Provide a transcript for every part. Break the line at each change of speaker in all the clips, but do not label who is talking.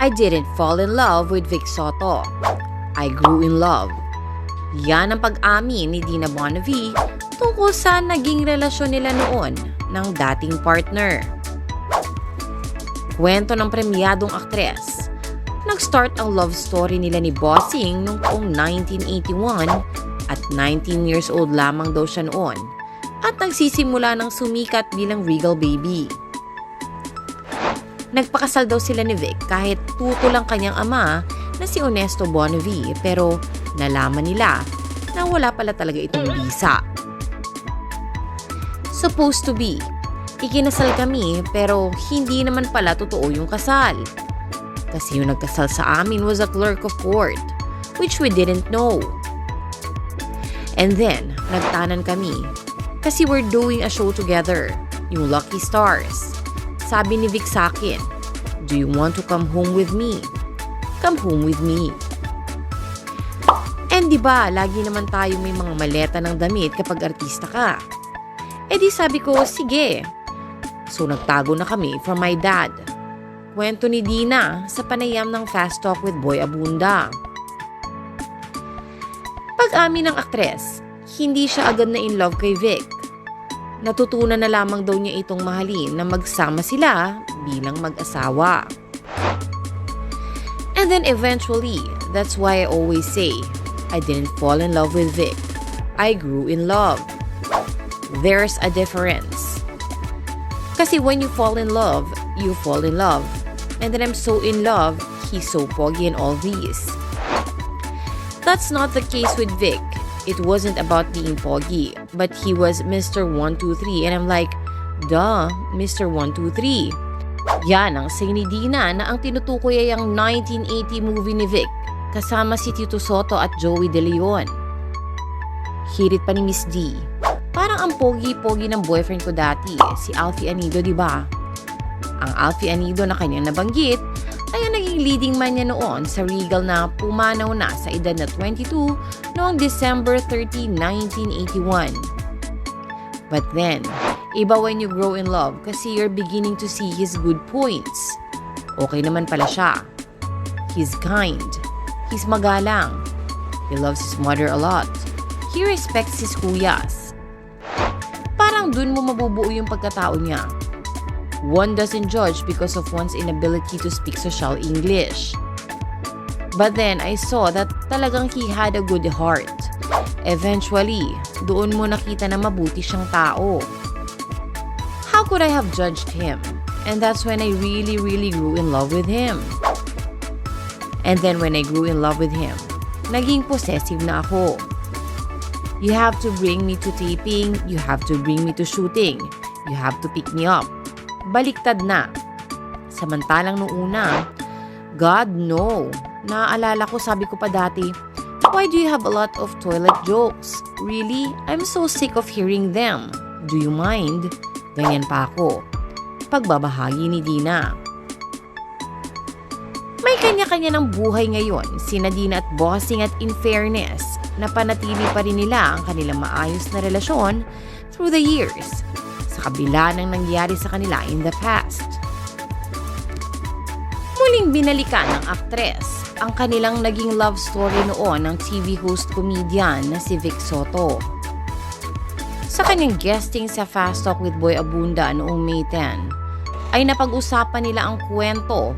I didn't fall in love with Vic Soto. I grew in love. Yan ang pag-amin ni Dina Bonavie tungkol sa naging relasyon nila noon ng dating partner. Kwento ng premyadong aktres. Nag-start ang love story nila ni Bossing noong taong 1981 at 19 years old lamang daw siya noon at nagsisimula ng sumikat bilang regal baby. Nagpakasal daw sila ni Vic kahit tuto lang kanyang ama na si Ernesto Bonavie pero nalaman nila na wala pala talaga itong bisa. Supposed to be, ikinasal kami pero hindi naman pala totoo yung kasal. Kasi yung nagkasal sa amin was a clerk of court, which we didn't know. And then, nagtanan kami kasi we're doing a show together, yung Lucky Stars. Sabi ni Vic sa akin, "Do you want to come home with me? Come home with me." And diba, lagi naman tayo may mga maleta ng damit kapag artista ka. E di sabi ko, sige. So nagtago na kami from my dad. Kwento ni Dina sa panayam ng Fast Talk with Boy Abunda. Pag-amin ng aktres, hindi siya agad na in love kay Vic. Natutunan na lamang daw niya itong mahalin na magsama sila bilang mag-asawa. And then eventually, that's why I always say, I didn't fall in love with Vic. I grew in love. There's a difference. Kasi when you fall in love, you fall in love. And then I'm so in love, he's so pogi and all these. That's not the case with Vic. It wasn't about being pogi, but he was Mr. 123 and I'm like, duh, Mr. 123. Yan ang say ni Dina na ang tinutukoy ay ang 1980 movie ni Vic kasama si Tito Soto at Joey De Leon. Hirit pa ni Miss D. Parang ang pogi-pogi ng boyfriend ko dati, si Alfie Anido, di ba? Ang Alfie Anido na kanyang nabanggit ay ang naging leading man niya noon sa Regal na pumanaw na sa edad na 22 noong December 30, 1981. But then, iba when you grow in love kasi you're beginning to see his good points. Okay naman pala siya. He's kind. He's magalang. He loves his mother a lot. He respects his kuyas. Parang dun mo mabubuo yung pagkatao niya. One doesn't judge because of one's inability to speak social English. But then, I saw that talagang he had a good heart. Eventually, doon mo nakita na mabuti siyang tao. How could I have judged him? And that's when I really grew in love with him. And then when I grew in love with him, naging possessive na ako. You have to bring me to taping, you have to bring me to shooting, you have to pick me up. Baliktad na. Samantalang noong una, God no. Naaalala ko, sabi ko pa dati, why do you have a lot of toilet jokes? Really? I'm so sick of hearing them. Do you mind? Ganyan pa ako. Pagbabahagi ni Dina. May kanya-kanya ng buhay ngayon, sina Dina at Bossing at in fairness, napanatili pa rin nila ang kanilang maayos na relasyon through the years. Sa kabila ng nangyari sa kanila in the past. Muling binalikan ng aktres ang kanilang naging love story noon ng TV host comedian na si Vic Soto. Sa kanyang guesting sa Fast Talk with Boy Abunda noong May 10, ay napag-usapan nila ang kwento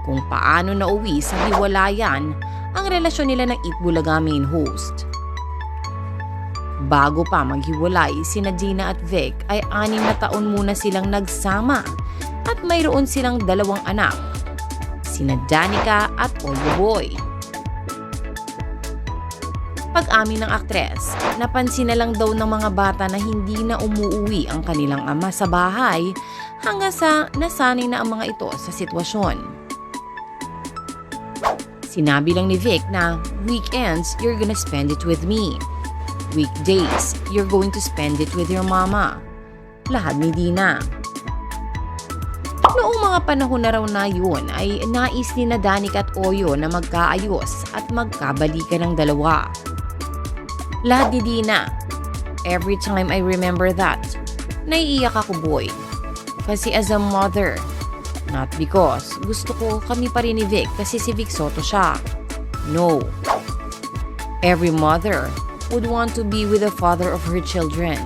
kung paano nauwi sa hiwalayan ang relasyon nila ng Itbulaga main host. Bago pa maghiwalay, sina Dina at Vic ay 6 na taon muna silang nagsama at mayroon silang 2 anak, sina Danica at Oyo Boy. Pag-amin ng aktres, napansin na lang daw ng mga bata na hindi na umuuwi ang kanilang ama sa bahay hanggang sa nasanay na ang mga ito sa sitwasyon. Sinabi lang ni Vic na, weekends, you're gonna spend it with me. Weekdays, you're going to spend it with your mama. Lahad ni Dina. Noong mga panahon na raw na yun ay nais ni na Danica at Oyo na magkaayos at magkabalikan ng dalawa. Lahad ni Dina. Every time I remember that, naiiyak ako, boy. Kasi as a mother, Not because gusto ko kami pa rin ni Vic kasi si Vic Soto siya. No. Every mother would want to be with the father of her children.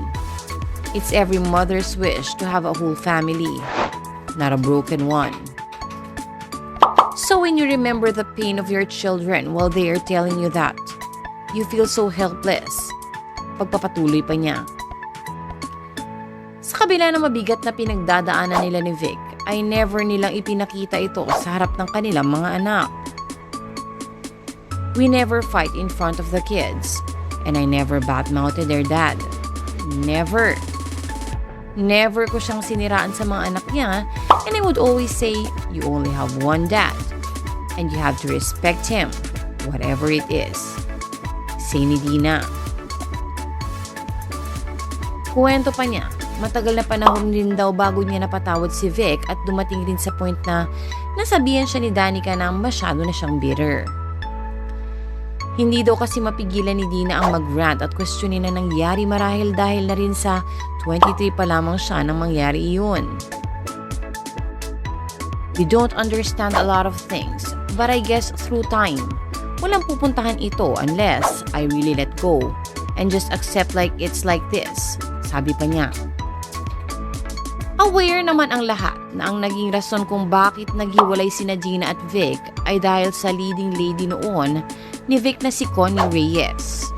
It's every mother's wish to have a whole family, not a broken one. So when you remember the pain of your children while they are telling you that, you feel so helpless. Pagpapatuloy pa niya. Sa kabila ng mabigat na pinagdadaanan nila ni Vic, ay never nilang ipinakita ito sa harap ng kanilang mga anak. We never fight in front of the kids, and I never badmouthed their dad. Never. Never ko siyang siniraan sa mga anak niya, and I would always say, you only have one dad, and you have to respect him, whatever it is. Say ni Dina. Kuwento pa niya, matagal na panahon din daw bago niya napatawad si Vic at dumating rin sa point na nasabihan siya ni Danica na masyado na siyang bitter. Hindi daw kasi mapigilan ni Dina ang mag-rant at questionin na nangyari marahil dahil na rin sa 23 pa lamang siya nang mangyari iyon. You don't understand a lot of things, but I guess through time, walang pupuntahan ito unless I really let go and just accept like it's like this, sabi pa niya. Aware naman ang lahat na ang naging rason kung bakit naghiwalay sina Gina at Vic ay dahil sa leading lady noon ni Vic na si Connie Reyes.